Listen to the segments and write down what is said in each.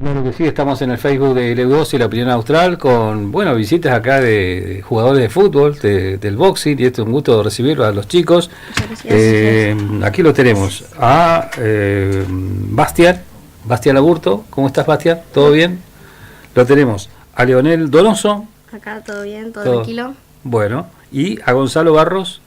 Claro que sí, estamos en el Facebook de LU2 y la opinión austral con, bueno, visitas acá de jugadores de fútbol, del boxing, y esto es un gusto recibirlo a los chicos. Aquí lo tenemos a Bastián Aburto. ¿Cómo estás, Bastián? ¿Todo bien? Lo tenemos a Leonel Donoso. Acá todo bien, todo tranquilo. Bueno, y a Gonzalo Barros,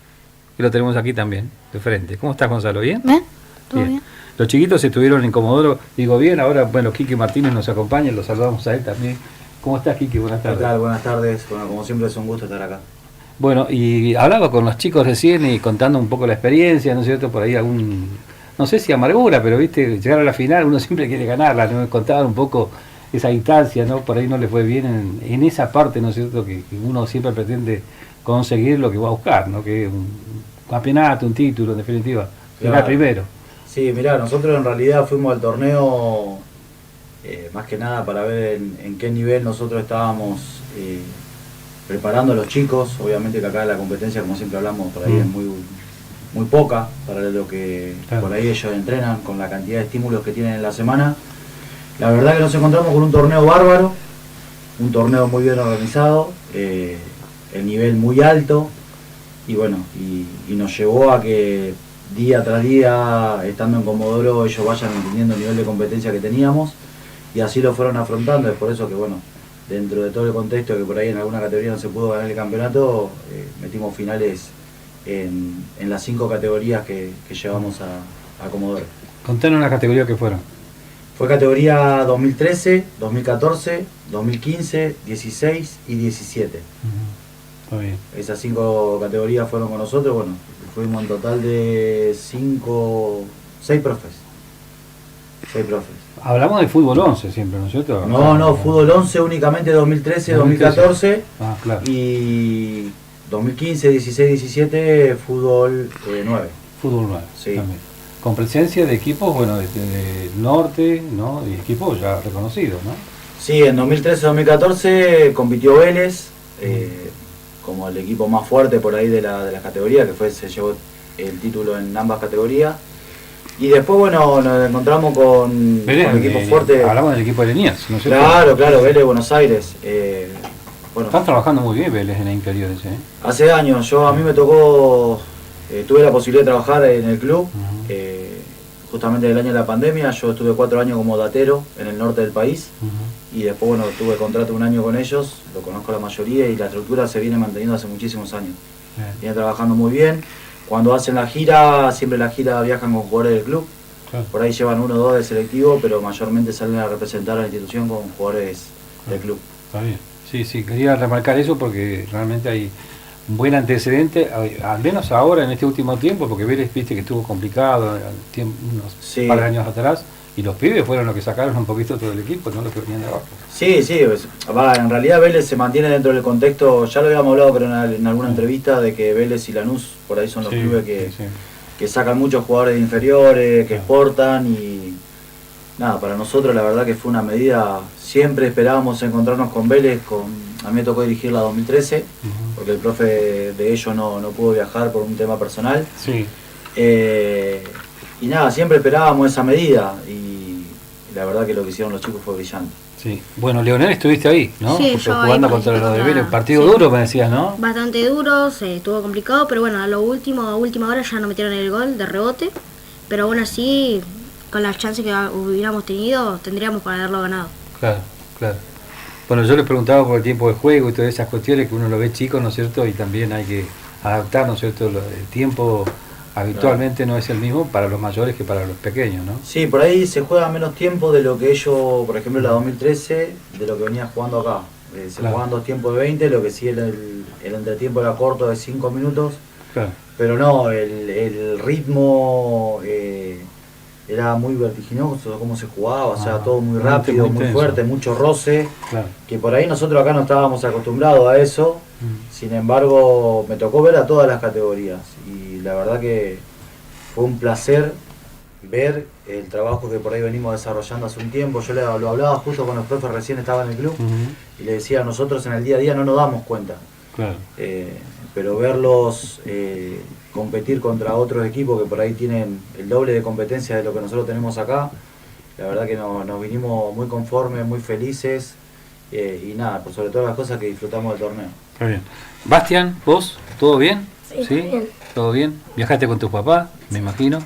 que lo tenemos aquí también, de frente. ¿Cómo estás, Gonzalo? ¿Bien? ¿Bien? ¿Todo bien? Los chiquitos estuvieron en Comodoro, digo bien, ahora, bueno, Quique Martínez nos acompaña, lo saludamos a él también. ¿Cómo estás, Quique? Buenas tardes. ¿Qué tal? Buenas tardes. Bueno, como siempre es un gusto estar acá. Bueno, y hablaba con los chicos recién y contando un poco la experiencia, ¿no es cierto? Por ahí algún, no sé si amargura, pero viste, llegar a la final uno siempre quiere ganarla, ¿no? Contaban un poco esa instancia, ¿no? Por ahí no le fue bien en esa parte, ¿no es cierto? Que uno siempre pretende conseguir lo que va a buscar, ¿no? Que es un campeonato, un título, en definitiva, llegar primero. Sí, mirá, nosotros en realidad fuimos al torneo más que nada para ver en qué nivel nosotros estábamos preparando a los chicos. Obviamente que acá la competencia, como siempre hablamos, por ahí es muy poca para lo que por ahí ellos entrenan, con la cantidad de estímulos que tienen en la semana. La verdad que nos encontramos con un torneo bárbaro, un torneo muy bien organizado, el nivel muy alto, y bueno, y nos llevó a que día tras día, estando en Comodoro, ellos vayan entendiendo el nivel de competencia que teníamos, y así lo fueron afrontando. Es por eso que, bueno, dentro de todo el contexto que por ahí en alguna categoría no se pudo ganar el campeonato, metimos finales en las 5 categorías que llevamos a Comodoro. Contanos las categorías que fueron. Fue categoría 2013, 2014, 2015, 16 y 17. Está bien. Esas 5 categorías fueron con nosotros. Bueno, fuimos en total de 6 profes. 6 profes. Hablamos de fútbol 11 siempre, ¿no es cierto? No, fútbol 11 únicamente 2013, 2014. Ah, claro. Y 2015, 16, 17 fútbol 9. Fútbol 9, sí. También. Con presencia de equipos, bueno, del norte, ¿no? Y equipos ya reconocidos, ¿no? Sí, en 2013-2014 compitió Vélez, como el equipo más fuerte por ahí de la categoría, que se llevó el título en ambas categorías. Y después, bueno, nos encontramos con equipos fuertes. Hablamos del equipo de Liniers, ¿no es cierto? Claro, Vélez, Buenos Aires. Bueno, están trabajando muy bien Vélez en la inferiores, ¿eh? Hace años, a mí me tocó, tuve la posibilidad de trabajar en el club, justamente el año de la pandemia. Yo estuve 4 años como datero en el norte del país, y después, bueno, tuve contrato 1 año con ellos, lo conozco la mayoría, y la estructura se viene manteniendo hace muchísimos años. Viene trabajando muy bien. Cuando hacen la gira, siempre la gira viajan con jugadores del club. Claro. Por ahí llevan 1 o 2 de selectivo, pero mayormente salen a representar a la institución con jugadores del club. Está bien. Sí, quería remarcar eso porque realmente hay un buen antecedente, al menos ahora en este último tiempo, porque Vélez, viste que estuvo complicado unos par de años atrás, y los pibes fueron los que sacaron un poquito todo el equipo, no los que venían de abajo. Sí, pues, en realidad Vélez se mantiene dentro del contexto, ya lo habíamos hablado pero en alguna entrevista, de que Vélez y Lanús por ahí son los clubes que sacan muchos jugadores de inferiores, que exportan, y nada, para nosotros la verdad que fue una medida. Siempre esperábamos encontrarnos con Vélez, a mí me tocó dirigir la 2013, porque el profe de ellos no pudo viajar por un tema personal. Sí. Y nada, siempre esperábamos esa medida, y la verdad que lo que hicieron los chicos fue brillante. Sí. Bueno, Leonel, estuviste ahí, ¿no? Sí, yo jugando contra los de Vélez. Partido duro, me decías, ¿no? Bastante duro, estuvo complicado, pero bueno, a última hora ya no metieron el gol de rebote, pero aún así, con las chances que hubiéramos tenido, tendríamos para haberlo ganado. Claro. Bueno, yo les preguntaba por el tiempo de juego y todas esas cuestiones que uno lo ve chico, ¿no es cierto? Y también hay que adaptar, ¿no es cierto? El tiempo habitualmente no es el mismo para los mayores que para los pequeños, ¿no? Sí, por ahí se juega menos tiempo de lo que ellos, por ejemplo, en la 2013, de lo que venía jugando acá. Se jugaban 2 tiempos de 20, lo que sí el entretiempo era corto, de 5 minutos. Claro. Pero no, el ritmo era muy vertiginoso, cómo se jugaba, o sea, todo muy rápido, muy fuerte, mucho roce, que por ahí nosotros acá no estábamos acostumbrados a eso. Sin embargo, me tocó ver a todas las categorías, y la verdad que fue un placer ver el trabajo que por ahí venimos desarrollando hace un tiempo. Yo lo hablaba justo con los profes, recién estaba en el club, y le decía, nosotros en el día a día no nos damos cuenta, Claro. Pero verlos competir contra otros equipos que por ahí tienen el doble de competencia de lo que nosotros tenemos acá, la verdad que nos vinimos muy conformes, muy felices y nada, por sobre todas las cosas que disfrutamos del torneo. Está bien. Bastián, ¿vos? ¿Todo bien? Sí, bien. ¿Todo bien? ¿Viajaste con tu papá, me imagino?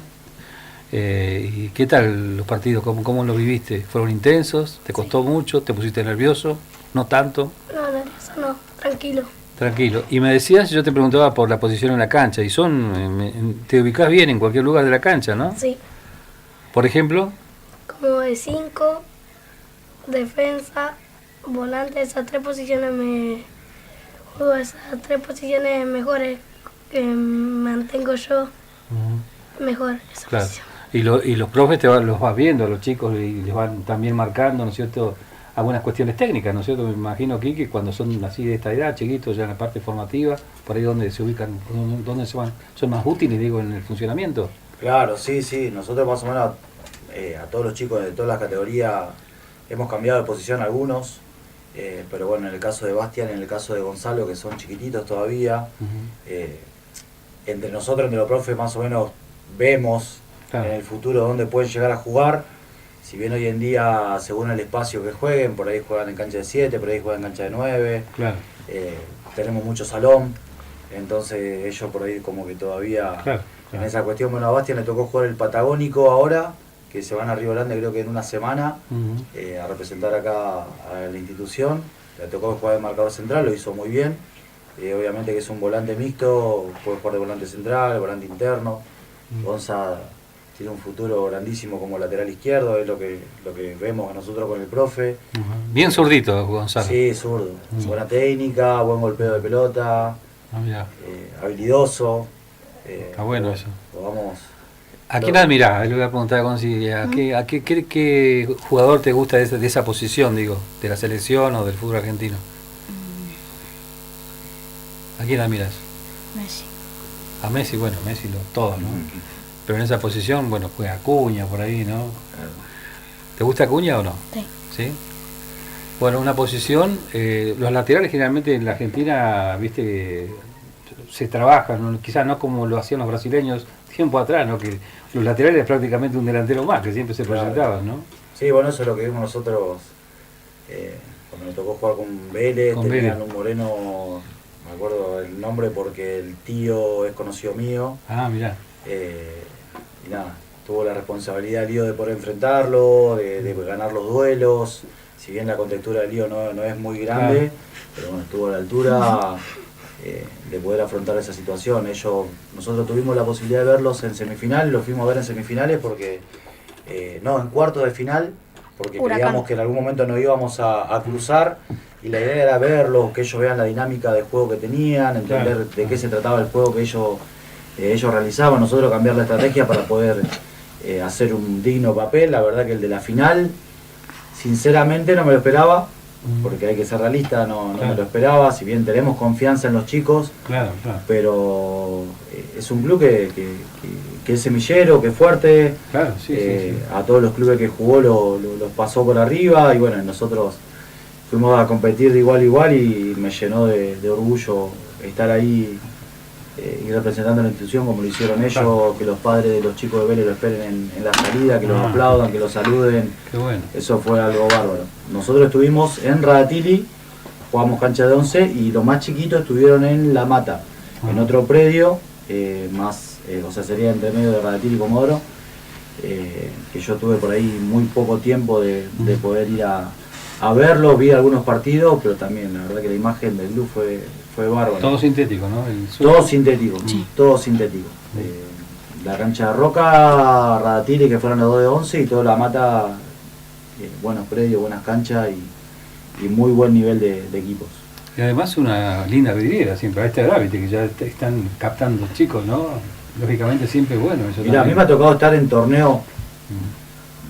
¿Y qué tal los partidos? ¿Cómo los viviste? ¿Fueron intensos? ¿Te costó mucho? ¿Te pusiste nervioso? ¿No tanto? No, nervioso no, tranquilo. Tranquilo. Y me decías, yo te preguntaba por la posición en la cancha, y te ubicás bien en cualquier lugar de la cancha, ¿no? Sí, Por ejemplo, como de 5, defensa, volante, esas 3 posiciones juego esas 3 posiciones mejores que mantengo yo mejor esa claro. posición. Y los profes los vas viendo, los chicos, y les van también marcando, ¿no es cierto?, algunas cuestiones técnicas, ¿no es cierto? Me imagino aquí que cuando son así de esta edad, chiquitos, ya en la parte formativa, por ahí donde se ubican, donde son más útiles, digo, en el funcionamiento. Claro, sí, nosotros más o menos a todos los chicos de todas las categorías hemos cambiado de posición algunos, pero bueno, en el caso de Bastián, en el caso de Gonzalo, que son chiquititos todavía, entre nosotros, entre los profes, más o menos vemos en el futuro dónde pueden llegar a jugar. Si bien hoy en día, según el espacio que jueguen, por ahí juegan en cancha de 7, por ahí juegan en cancha de 9, claro. Tenemos mucho salón, entonces ellos por ahí como que todavía en esa cuestión. Bueno, a Bastián le tocó jugar el Patagónico ahora, que se van a Río Grande creo que en una semana, a representar acá a la institución. Le tocó jugar de marcador central, lo hizo muy bien. Obviamente que es un volante mixto, puede jugar de volante central, de volante interno. Gonza tiene un futuro grandísimo como lateral izquierdo, es lo que vemos nosotros con el profe. Bien zurdito, Gonzalo. Sí, zurdo. Buena técnica, buen golpeo de pelota, habilidoso. Está bueno eso. Vamos. ¿A quién admirás? Le voy a preguntar a Gonzi, ¿qué jugador te gusta de esa posición, digo, de la selección o del fútbol argentino? ¿A quién admiras? Messi. A Messi, bueno, Messi todos, ¿no? Pero en esa posición, bueno, juega Acuña por ahí, ¿no? ¿Te gusta Acuña o no? Sí. ¿Sí? Bueno, una posición, los laterales generalmente en la Argentina, viste, se trabajan, ¿no? Quizás no como lo hacían los brasileños tiempo atrás, ¿no? Que los laterales es prácticamente un delantero más, que siempre se presentaban, ¿no? Sí, bueno, eso es lo que vimos nosotros cuando nos tocó jugar con Vélez, tenían un moreno, me acuerdo el nombre porque el tío es conocido mío. Ah, mirá. Y nada, tuvo la responsabilidad Lío de poder enfrentarlo, de ganar los duelos. Si bien la contextura del Lío no es muy grande, pero bueno, estuvo a la altura de poder afrontar esa situación. Nosotros tuvimos la posibilidad de verlos en semifinal, los fuimos a ver en semifinales porque en cuartos de final, porque creíamos que en algún momento nos íbamos a cruzar y la idea era verlos, que ellos vean la dinámica de juego que tenían, entender de qué se trataba el juego que ellos realizaban, nosotros cambiar la estrategia para poder hacer un digno papel. La verdad que el de la final, sinceramente no me lo esperaba, porque hay que ser realista, no me lo esperaba, si bien tenemos confianza en los chicos, pero es un club que es semillero, que es fuerte, a todos los clubes que jugó los pasó por arriba y bueno, nosotros fuimos a competir de igual a igual y me llenó de orgullo estar ahí y representando a la institución como lo hicieron ellos, que los padres de los chicos de Vélez lo esperen en la salida, que los aplaudan, que los saluden. Qué bueno. Eso fue algo bárbaro. Nosotros estuvimos en Radatili, jugamos cancha de 11 y los más chiquitos estuvieron en La Mata, en otro predio, o sea sería entre medio de Radatili y Comodoro, que yo tuve por ahí muy poco tiempo de poder ir a verlo, vi algunos partidos, pero también la verdad que la imagen del club fue bárbaro. Todo sintético, ¿no? Todo sintético, todo sintético. La cancha de Roca, Radatili, que fueron los 2 de 11 y toda La Mata, buenos predios, buenas canchas y muy buen nivel de equipos. Y además una linda vidriera siempre, a esta edad, viste, que ya están captando chicos, ¿no? Lógicamente siempre es bueno eso. Mira, a mí me ha tocado estar en torneos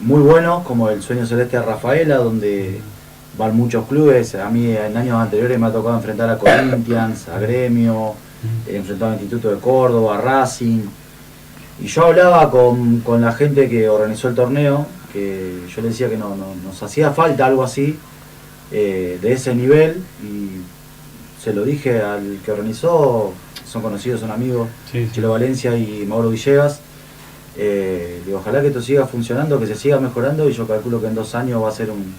muy buenos, como el Sueño Celeste de Rafaela, donde van muchos clubes. A mí en años anteriores me ha tocado enfrentar a Corinthians, a Gremio, he enfrentado al Instituto de Córdoba, a Racing. Y yo hablaba con la gente que organizó el torneo, que yo le decía que nos hacía falta algo así, de ese nivel, y se lo dije al que organizó, son conocidos, son amigos, Sí, sí. Chelo Valencia y Mauro Villegas. Digo, ojalá que esto siga funcionando, que se siga mejorando, y yo calculo que en 2 años va a ser un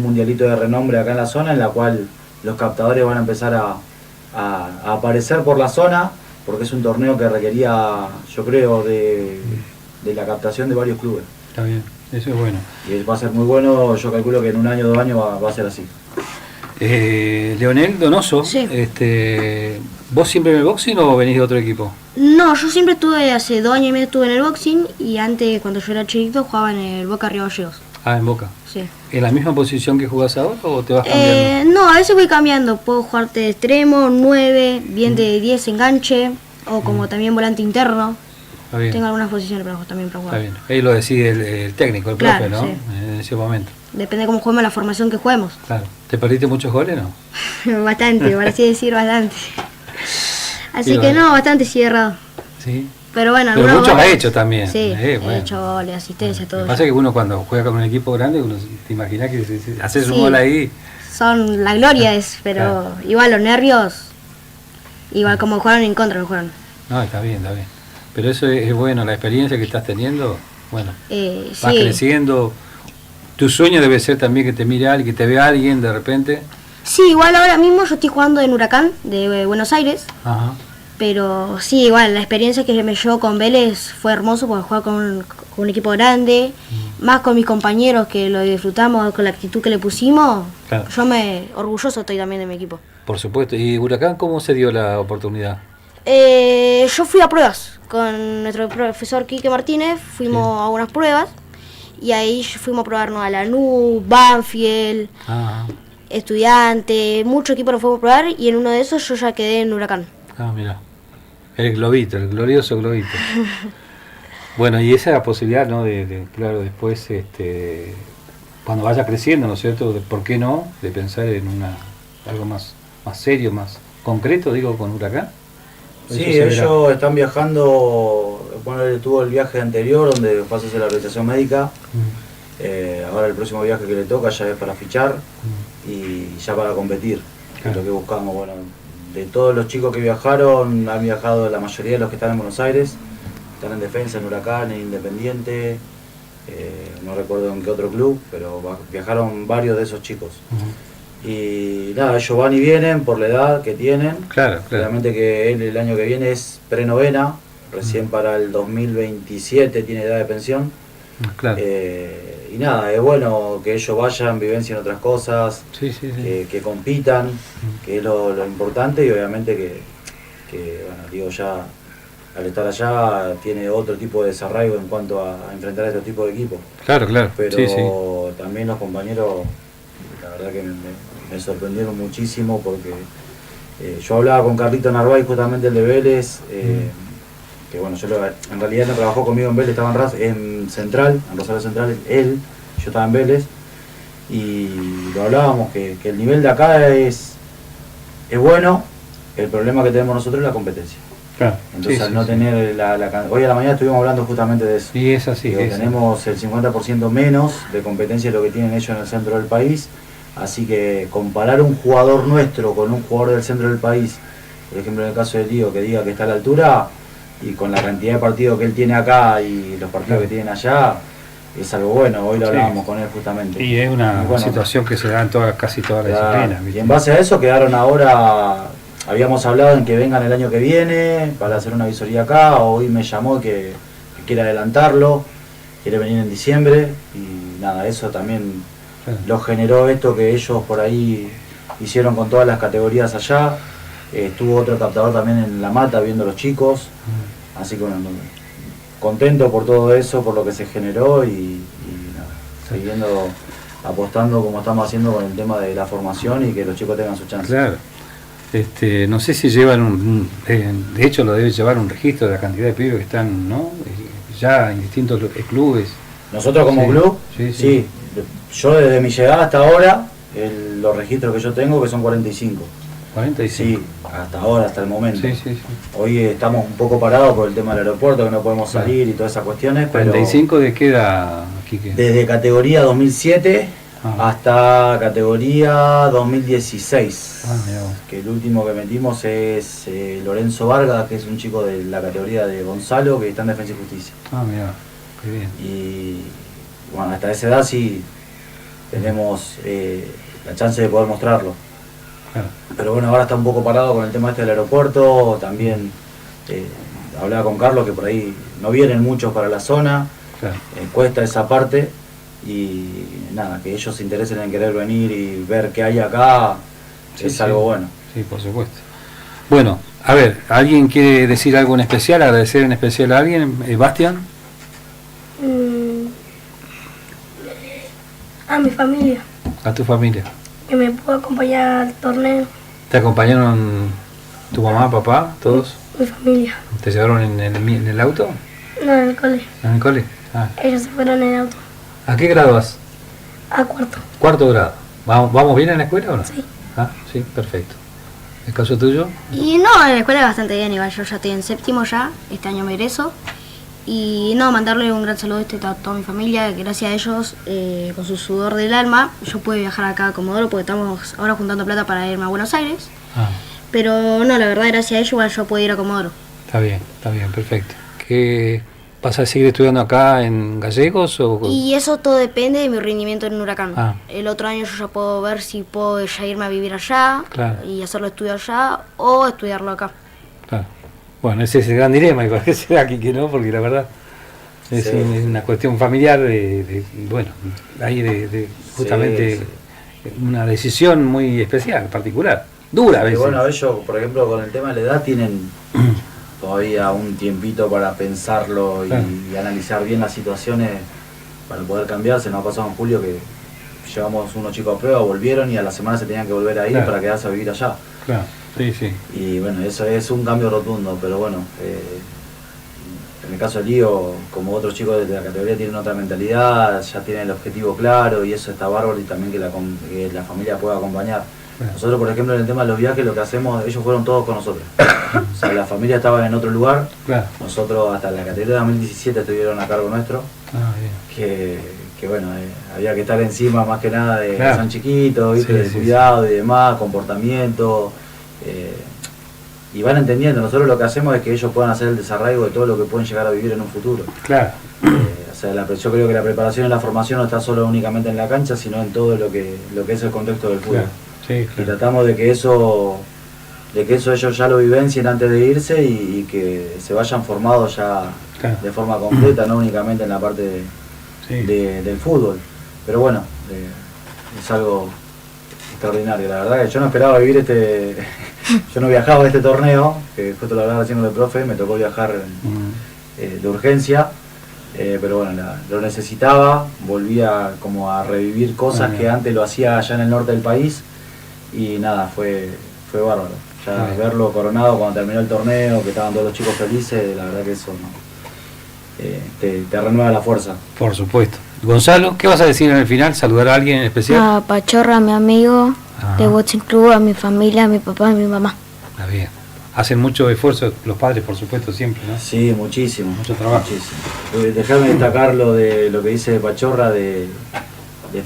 mundialito de renombre acá en la zona, en la cual los captadores van a empezar a aparecer por la zona, porque es un torneo que requería, yo creo, de la captación de varios clubes. Está bien, eso es bueno. Y va a ser muy bueno, yo calculo que en 1 año, 2 años va a ser así. Leonel Donoso, Sí. ¿Vos siempre en el boxing o venís de otro equipo? No, yo siempre estuve, hace 2 años y medio estuve en el boxing, y antes, cuando yo era chiquito, jugaba en el Boca Río Gallegos. Ah, en Boca. Sí. ¿En la misma posición que jugás ahora o te vas cambiando? No, a veces voy cambiando. Puedo jugarte de extremo, 9, bien de 10 enganche, o como también volante interno. Está bien, Tengo algunas posiciones también para jugar. está bien. Ahí lo decide el técnico, el Claro, profe, ¿no? sí. En ese momento. Depende de cómo juguemos, la formación que juguemos. Claro. ¿Te perdiste muchos goles, no? Bastante, por así decir, bastante. Así Sí, que vale. no, bastante cierrado. Sí. Pero bueno, Pero algunos muchos ha goles- hecho también. Sí, Bueno. he hecho goles, asistencia, Lo todo. que pasa es que uno cuando juega con un equipo grande, uno te imaginas que haces un Sí. gol ahí. Son la gloria, pero Claro. igual los nervios, igual como jugaron en contra, lo jugaron. No, está bien, está bien. Pero eso es bueno, la experiencia que estás teniendo, bueno, vas Sí, creciendo. Tu sueño debe ser también que te mire alguien, que te vea alguien de repente. sí, igual ahora mismo yo estoy jugando en Huracán de Buenos Aires, Ajá. pero sí, igual la experiencia que me llevó con Vélez fue hermoso, porque jugar con un equipo grande, más con mis compañeros que lo disfrutamos, con la actitud que le pusimos. Claro. Orgulloso estoy también de mi equipo. Por supuesto. ¿Y Huracán cómo se dio la oportunidad? Yo fui a pruebas con nuestro profesor Quique Martínez, fuimos a unas pruebas y ahí fuimos a probarnos a Lanús, Banfield, Ah, Estudiante, mucho equipo nos fuimos a probar, y en uno de esos yo ya quedé en Huracán. mira. El globito, el glorioso globito. Bueno, y esa es la posibilidad, ¿no? Claro, después, cuando vaya creciendo, ¿no es cierto? ¿Por qué no? De pensar en algo más serio, más concreto, digo, con Huracán. Sí, Eso se verá. ellos están viajando, bueno, él tuvo el viaje anterior donde fue a hacerse la rehabilitación médica. Ahora el próximo viaje que le toca ya es para fichar y ya para competir, que es Claro. lo que buscamos. Bueno, de todos los chicos que viajaron, han viajado la mayoría de los que están en Buenos Aires, están en Defensa, en Huracán, en Independiente, no recuerdo en qué otro club, pero viajaron varios de esos chicos. Y nada, ellos van y vienen por la edad que tienen. Claro, claro. Realmente que él el año que viene es prenovena, recién para el 2027 tiene edad de pensión. Claro. Y nada, es bueno que ellos vayan, vivencien otras cosas, Sí, sí, sí. que compitan, que es lo importante, y obviamente bueno, digo, ya al estar allá tiene otro tipo de desarraigo en cuanto a enfrentar a este tipo de equipos. Claro, claro. Pero Sí, sí. también los compañeros, la verdad que me sorprendieron muchísimo, porque yo hablaba con Carlito Narváez, justamente el de Vélez, que bueno, en realidad no trabajó conmigo en Vélez, estaba en Central, en Rosario Central, yo estaba en Vélez, y lo hablábamos, que el nivel de acá es bueno, el problema que tenemos nosotros es la competencia. Claro. Entonces, Sí, al sí, no sí. tener hoy a la mañana estuvimos hablando justamente de eso. Y es así. Digo, es así. tenemos el 50% menos de competencia de lo que tienen ellos en el centro del país, así que comparar un jugador nuestro con un jugador del centro del país, por ejemplo en el caso de Lío, que diga que está a la altura, y con la cantidad de partidos que él tiene acá y los partidos que tienen allá, es algo bueno. Hoy lo Sí. hablábamos con él justamente. Y es una Y bueno, situación que se da en casi todas las claro, disciplinas. y ¿viste? en base a eso quedaron ahora, habíamos hablado en que vengan el año que viene para hacer una visoría acá. Hoy me llamó que quiere adelantarlo, quiere venir en diciembre, y nada, eso también Claro. lo generó esto que ellos por ahí hicieron con todas las categorías allá. Estuvo otro captador también en La Mata viendo a los chicos, así que bueno, contento por todo eso, por lo que se generó, y nada, siguiendo apostando como estamos haciendo con el tema de la formación y que los chicos tengan su chance. Claro. No sé si llevan de hecho lo debe llevar un registro de la cantidad de pibes que están, ¿no? Ya en distintos clubes. Nosotros como Sí, club, sí, sí, sí. yo desde mi llegada hasta ahora, los registros que yo tengo, que son 45. 45. Sí, hasta ahora, hasta el momento. Sí, sí, sí. Hoy estamos un poco parados por el tema del aeropuerto, que no podemos salir y todas esas cuestiones, pero 45 de qué edad, Quique. desde categoría 2007 hasta categoría 2016. Mirá vos. Que el último que metimos es Lorenzo Vargas, que es un chico de la categoría de Gonzalo, que está en Defensa y Justicia. Mirá, qué bien. Y bueno, hasta esa edad sí tenemos la chance de poder mostrarlo. Claro. Pero bueno, ahora está un poco parado con el tema este del aeropuerto. También hablaba con Carlos que por ahí no vienen muchos para la zona. Claro. Cuesta esa parte. Y nada, que ellos se interesen en querer venir y ver qué hay acá, Sí, es sí. algo bueno. Sí, por supuesto. Bueno, a ver, ¿alguien quiere decir algo en especial, agradecer en especial a alguien? Bastian, A mi familia, a tu familia. que me pudo acompañar al torneo. ¿Te acompañaron tu mamá, papá, todos? Mi familia, ¿Te llevaron en el auto? no en el cole. ¿En el cole? Ah. Ellos se fueron en el auto ¿A qué grado vas? a cuarto. Cuarto grado. ¿Vamos bien en la escuela o no? Sí. Sí, perfecto. ¿El caso tuyo? Y no, en la escuela bastante bien, igual yo ya estoy en séptimo ya, este año me egreso. Y no, mandarle un gran saludo a toda mi familia, que gracias a ellos, con su sudor del alma, yo pude viajar acá a Comodoro porque estamos ahora juntando plata para irme a Buenos Aires. Pero no, la verdad, gracias a ellos igual yo pude ir a Comodoro. Está bien, perfecto. ¿Qué vas a seguir estudiando acá en Gallegos o...? Y eso todo depende de mi rendimiento en Huracán. Ah. El otro año yo ya puedo ver si puedo ya irme a vivir allá, Claro. y hacerlo estudio allá o estudiarlo acá. Claro. Bueno, ese es el gran dilema, y parece aquí que no, porque la verdad es, Sí. es una cuestión familiar, bueno, ahí de justamente una decisión muy especial, particular, dura a Y veces. bueno, ellos, por ejemplo, con el tema de la edad tienen todavía un tiempito para pensarlo Claro. y analizar bien las situaciones para poder cambiarse. Nos ha pasado en julio que llevamos unos chicos a prueba, volvieron y a la semana se tenían que volver a ir Claro. para quedarse a vivir allá. Claro, sí. Y bueno, eso es un cambio rotundo, pero bueno, en el caso de Lío, como otros chicos de la categoría tienen otra mentalidad, ya tienen el objetivo claro y eso está bárbaro, y también que la familia pueda acompañar. Claro. Nosotros, por ejemplo, en el tema de los viajes, lo que hacemos, ellos fueron todos con nosotros. O sea, la familia estaba en otro lugar, Claro. nosotros hasta la categoría de 2017 estuvieron a cargo nuestro, Bien. que bueno, había que estar encima más que nada de Claro. que son chiquitos, ¿viste? Sí, De sí, cuidado y demás, comportamiento. Y van entendiendo, nosotros lo que hacemos es que ellos puedan hacer el desarraigo de todo lo que pueden llegar a vivir en un futuro. Claro. O sea, yo creo que la preparación y la formación no está solo únicamente en la cancha, sino en todo lo que es el contexto del fútbol. Claro. Sí, Y claro. tratamos de que eso ellos ya lo vivencien antes de irse y que se vayan formados ya Claro. de forma completa, no únicamente en la parte Sí. del fútbol. Pero bueno, es algo extraordinario. La verdad que yo no esperaba vivir yo no viajaba a este torneo, que justo lo hablaba recién con el profe, me tocó viajar de urgencia, pero bueno, lo necesitaba, volvía como a revivir cosas que antes lo hacía allá en el norte del país, y nada, fue bárbaro. Ya Bien. verlo coronado cuando terminó el torneo, que estaban todos los chicos felices, la verdad que eso te renueva la fuerza. Por supuesto. Gonzalo, ¿qué vas a decir en el final? ¿Saludar a alguien en especial? A Pachorra, a mi amigo Ah. de Boxing Club, a mi familia, a mi papá y a mi mamá. Está bien. Hacen mucho esfuerzo los padres, por supuesto, siempre, ¿no? Sí, muchísimo. Mucho trabajo. Muchísimo. Dejarme destacar lo que dice Pachorra de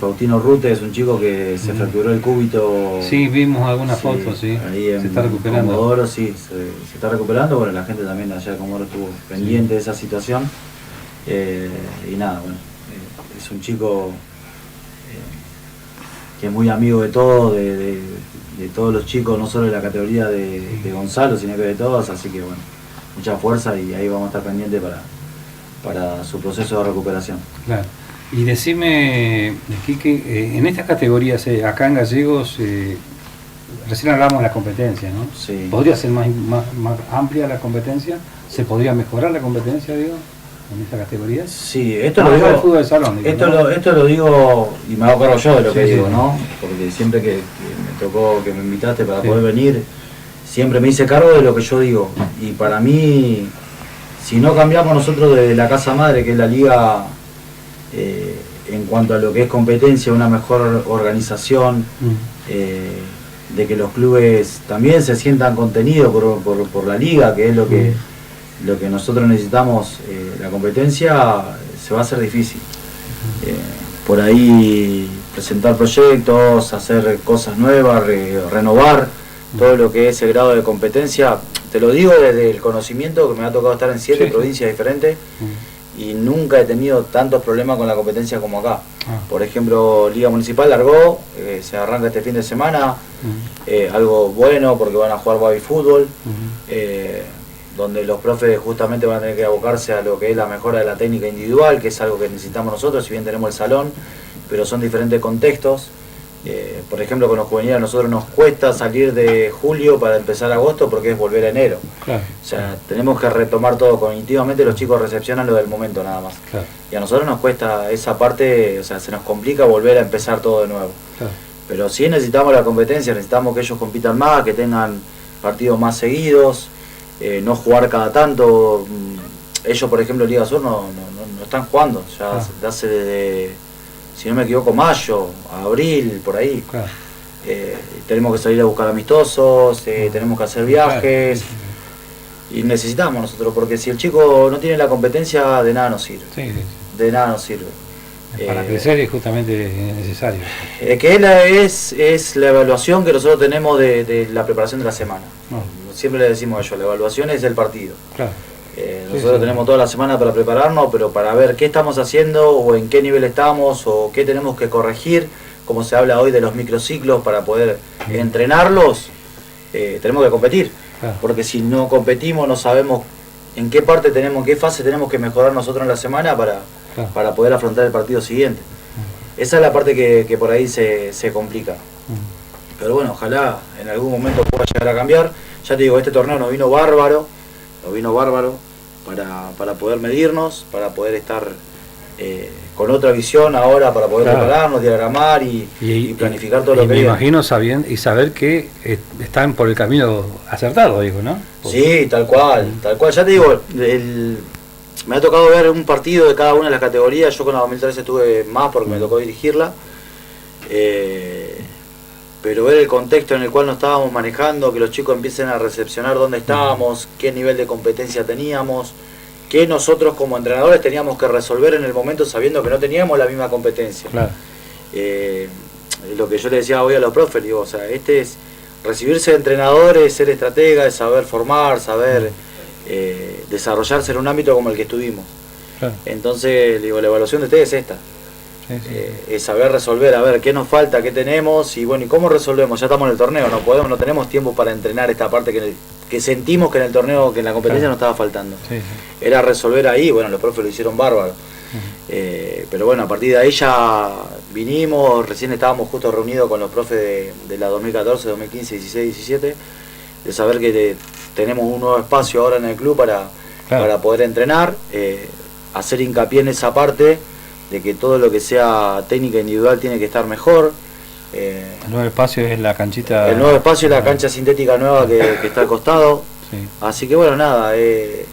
Faustino Rute, es un chico que se fracturó el cúbito. Sí, vimos algunas fotos, sí. Ahí en Se está recuperando. Comodoro, sí, se está recuperando. Bueno, la gente también allá de Comodoro estuvo pendiente de esa situación. Y nada, bueno, es un chico que es muy amigo de todos, de todos los chicos, no solo de la categoría de Gonzalo, sino que de todos, así que bueno, mucha fuerza, y ahí vamos a estar pendientes para su proceso de recuperación. Claro. Y decime, Quique, en estas categorías, acá en Gallegos, recién hablamos de la competencia, ¿no? Sí. ¿Podría ser más amplia la competencia? ¿Se podría mejorar la competencia, digo, en estas categorías? Sí, esto No, lo yo digo. de fútbol de salón, digo, Esto, ¿no? esto lo digo y me hago cargo yo de lo que Sí, digo, sí. ¿no? Porque siempre que me tocó, que me invitaste para Sí. poder venir, siempre me hice cargo de lo que yo digo. Y para mí, si no cambiamos nosotros de la casa madre, que es la liga, en cuanto a lo que es competencia, una mejor organización, de que los clubes también se sientan contenidos por la liga, que es lo que nosotros necesitamos, la competencia, se va a hacer difícil. Por ahí presentar proyectos, hacer cosas nuevas, renovar todo lo que es el grado de competencia. Te lo digo desde el conocimiento, que me ha tocado estar en 7 provincias diferentes y nunca he tenido tantos problemas con la competencia como acá. Por ejemplo, Liga Municipal largó, se arranca este fin de semana, algo bueno porque van a jugar baby fútbol, donde los profes justamente van a tener que abocarse a lo que es la mejora de la técnica individual, que es algo que necesitamos nosotros, si bien tenemos el salón, pero son diferentes contextos. Por ejemplo, con los juveniles a nosotros nos cuesta salir de julio para empezar agosto porque es volver a enero. Claro. O sea, tenemos que retomar todo cognitivamente, los chicos recepcionan lo del momento nada más. Claro. Y a nosotros nos cuesta esa parte, o sea, se nos complica volver a empezar todo de nuevo. Claro. Pero sí necesitamos la competencia, necesitamos que ellos compitan más, que tengan partidos más seguidos, no jugar cada tanto. Ellos, por ejemplo, en Liga Sur no están jugando, ya hace desde, si no me equivoco, mayo, abril, por ahí. Claro. Tenemos que salir a buscar amistosos, tenemos que hacer viajes, y necesitamos nosotros, porque si el chico no tiene la competencia, de nada nos sirve. De nada nos sirve. Para crecer es justamente necesario. Que es la evaluación que nosotros tenemos de la preparación de la semana. Siempre le decimos a ellos, la evaluación es el partido. Claro. Nosotros tenemos toda la semana para prepararnos, pero para ver qué estamos haciendo o en qué nivel estamos o qué tenemos que corregir, como se habla hoy de los microciclos, para poder entrenarlos, tenemos que competir. Claro. Porque si no competimos no sabemos en qué parte tenemos, en qué fase tenemos que mejorar nosotros en la semana para poder afrontar el partido siguiente. Esa es la parte que por ahí se complica. Pero bueno, ojalá en algún momento pueda llegar a cambiar. Ya te digo, este torneo nos vino bárbaro para poder medirnos, para poder estar con otra visión ahora, para poder prepararnos, diagramar y planificar todo lo que me viene. Imagino saber que están por el camino acertado, digo, ¿no? Sí, tal cual. Ya te digo, me ha tocado ver un partido de cada una de las categorías. Yo con la 2013 estuve más porque me tocó dirigirla. Pero ver el contexto en el cual nos estábamos manejando, que los chicos empiecen a recepcionar dónde estábamos, qué nivel de competencia teníamos, qué nosotros como entrenadores teníamos que resolver en el momento sabiendo que no teníamos la misma competencia. Claro. Lo que yo le decía hoy a los profes, digo, o sea, es recibirse de entrenadores, ser estratega, es saber formar, saber desarrollarse en un ámbito como el que estuvimos. Claro. Entonces, digo, la evaluación de ustedes es esta. Es saber resolver, a ver qué nos falta, qué tenemos y bueno, y cómo resolvemos. Ya estamos en el torneo, no tenemos tiempo para entrenar esta parte que sentimos que en el torneo, que en la competencia nos estaba faltando. Era resolver ahí, bueno, los profes lo hicieron bárbaro. Pero bueno, a partir de ahí ya vinimos, recién estábamos justo reunidos con los profes de la 2014, 2015, 16, 17, de saber que tenemos un nuevo espacio ahora en el club para poder entrenar, hacer hincapié en esa parte de que todo lo que sea técnica individual tiene que estar mejor. El nuevo espacio es la canchita. El nuevo espacio es la cancha sintética nueva que está al costado. Así que bueno, nada, es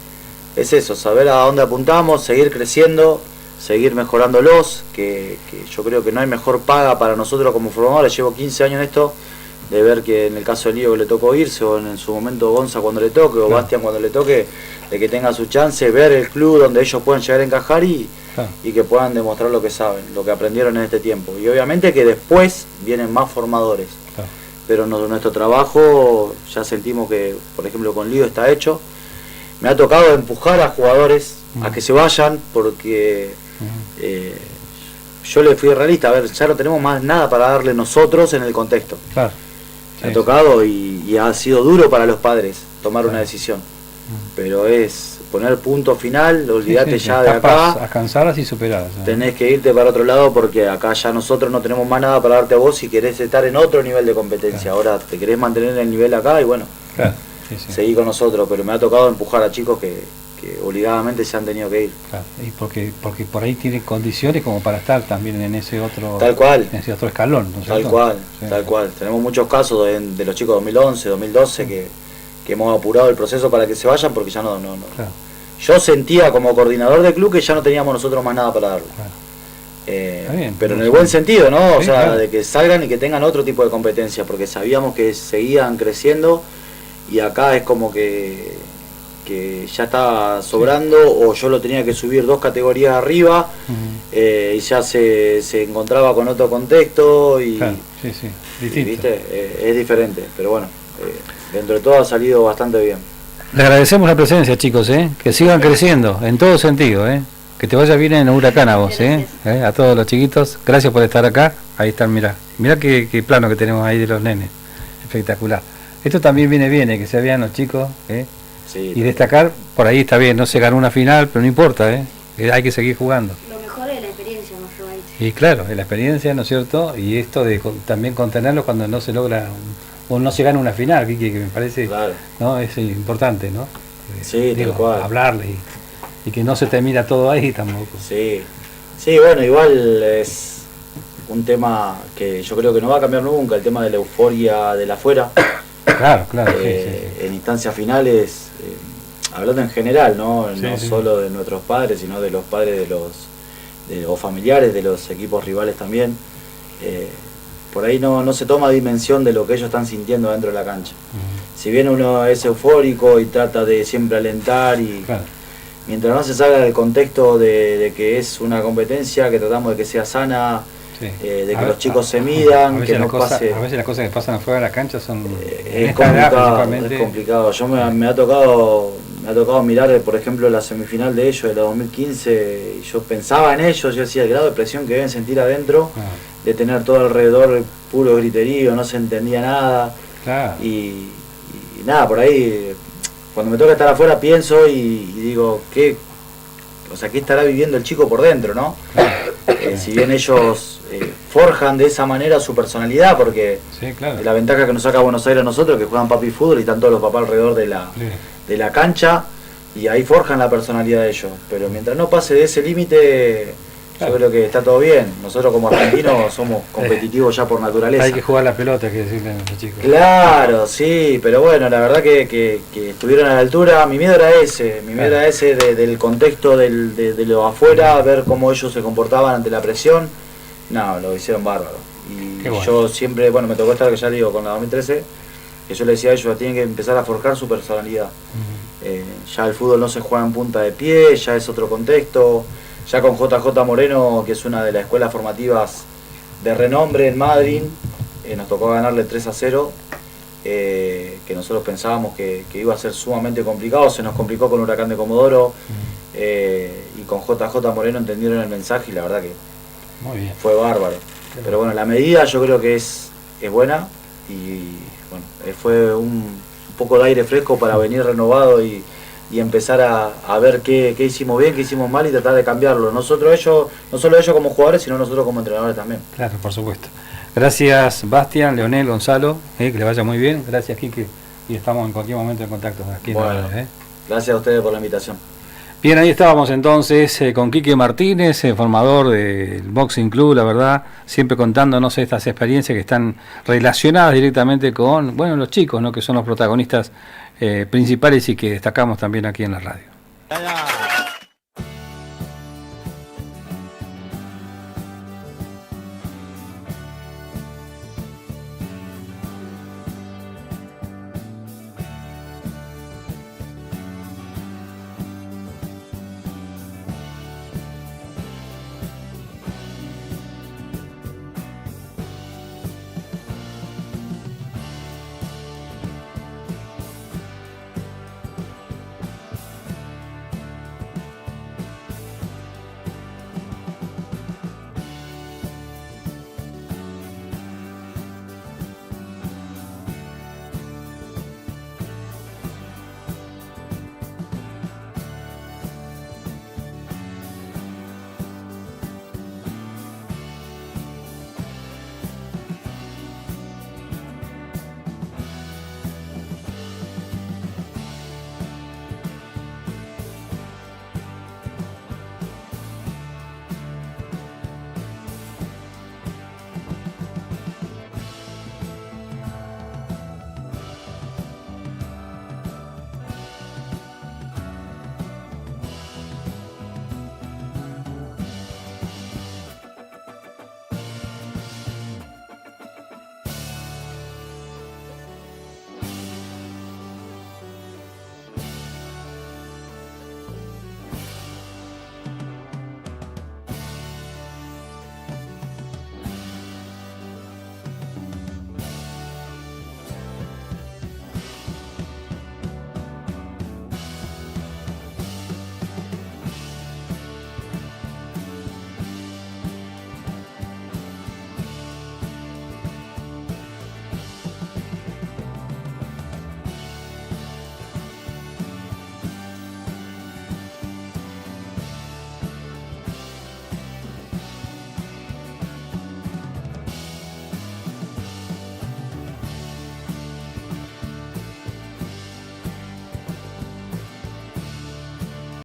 eso, saber a dónde apuntamos, seguir creciendo, seguir mejorándolos, que yo creo que no hay mejor paga para nosotros como formadores. Llevo 15 años en esto, de ver que en el caso de Lío que le tocó irse, o en su momento Gonza cuando le toque, o Bastian cuando le toque, de que tenga su chance, ver el club donde ellos puedan llegar a encajar y que puedan demostrar lo que saben, lo que aprendieron en este tiempo. Y obviamente que después vienen más formadores. Pero nuestro trabajo ya sentimos que, por ejemplo, con Lío está hecho. Me ha tocado empujar a jugadores a que se vayan porque yo le fui realista. A ver, ya no tenemos más nada para darle nosotros en el contexto. Me ha tocado y ha sido duro para los padres tomar una decisión. Pero es poner punto final, olvídate ya de acá. Alcanzarlas y superarlas. Tenés que irte para otro lado porque acá ya nosotros no tenemos más nada para darte a vos si querés estar en otro nivel de competencia. Ahora te querés mantener el nivel acá y bueno, seguí con nosotros. Pero me ha tocado empujar a chicos que obligadamente se han tenido que ir. Y porque por ahí tienen condiciones como para estar también en ese otro, en ese otro escalón. ¿No es cierto? Tal cual. Tenemos muchos casos de los chicos 2011, 2012 que hemos apurado el proceso para que se vayan porque ya no. Yo sentía como coordinador del club que ya no teníamos nosotros más nada para darle. Pero en el buen sentido, ¿no? O sea, de que salgan y que tengan otro tipo de competencia, porque sabíamos que seguían creciendo y acá es como que que ya estaba sobrando o yo lo tenía que subir 2 categorías arriba y ya se encontraba con otro contexto y, claro, sí, distinto. y, ¿viste? Es diferente, pero bueno, dentro de todo ha salido bastante bien. Le agradecemos la presencia, chicos, que sigan creciendo en todo sentido, que te vaya bien en Huracán a vos, a todos los chiquitos, gracias por estar acá. Ahí están, mirá qué plano que tenemos ahí de los nenes, espectacular. Esto también viene bien, que se vean los chicos, Sí, y destacar, por ahí está bien, no se ganó una final, pero no importa, hay que seguir jugando. Lo mejor es la experiencia, mayormente. Y claro, es la experiencia, ¿no es cierto? Y esto de también contenerlo cuando no se logra o no se gana una final, que me parece, claro. ¿no? Es importante, ¿no? Sí, tal cual. Hablarle y que no se termina todo ahí tampoco. Sí, bueno, igual es un tema que yo creo que no va a cambiar nunca, el tema de la euforia del afuera. Claro, sí. En instancias finales, hablando en general, no Sí. solo de nuestros padres, sino de los padres o familiares de los equipos rivales también. Por ahí no se toma dimensión de lo que ellos están sintiendo dentro de la cancha. Si bien uno es eufórico y trata de siempre alentar y Claro. mientras no se salga del contexto de que es una competencia, que tratamos de que sea sana, Sí. de que los chicos se midan, que no pase... A veces las cosas que pasan afuera de la cancha son en Es esta edad complicado, principalmente. es complicado. Yo me ha tocado mirar, por ejemplo, la semifinal de ellos de la 2015 y yo pensaba en ellos, yo decía el grado de presión que deben sentir adentro, de tener todo alrededor puro griterío, no se entendía nada. Claro. Y nada, por ahí, cuando me toca estar afuera pienso y digo, ¿qué estará viviendo el chico por dentro, no? Si bien ellos forjan de esa manera su personalidad, porque Sí, claro. la ventaja que nos saca Buenos Aires a nosotros, que juegan papi fútbol y están todos los papás alrededor de la cancha, y ahí forjan la personalidad de ellos. Pero mientras no pase de ese límite, Claro. yo creo que está todo bien. Nosotros como argentinos somos competitivos ya por naturaleza. Hay que jugar la pelota, hay que decirle a los chicos. Claro, sí, pero bueno, la verdad que estuvieron a la altura. Mi miedo era ese, del contexto de lo afuera, ver cómo ellos se comportaban ante la presión. No, lo hicieron bárbaro. Y Qué bueno. yo siempre, bueno, me tocó estar, que ya digo, con la 2013, que yo le decía a ellos, tienen que empezar a forjar su personalidad. Ya el fútbol no se juega en punta de pie, ya es otro contexto. Ya con JJ Moreno, que es una de las escuelas formativas de renombre en Madrid, nos tocó ganarle 3-0, que nosotros pensábamos que iba a ser sumamente complicado, se nos complicó con Huracán de Comodoro, y con JJ Moreno entendieron el mensaje y la verdad que Muy bien. fue bárbaro. Pero bueno, la medida yo creo que es buena y bueno, fue un poco de aire fresco para venir renovado y empezar a ver qué hicimos bien, qué hicimos mal y tratar de cambiarlo. No solo ellos como jugadores, sino nosotros como entrenadores también. Claro, por supuesto. Gracias, Bastián, Leonel, Gonzalo, que le vaya muy bien. Gracias, Quique. Y estamos en cualquier momento en contacto aquí en la Bueno, radio, gracias a ustedes por la invitación. Bien, ahí estábamos entonces con Quique Martínez, formador del Boxing Club, la verdad, siempre contándonos estas experiencias que están relacionadas directamente con, bueno, los chicos, ¿no? Que son los protagonistas principales y que destacamos también aquí en la radio.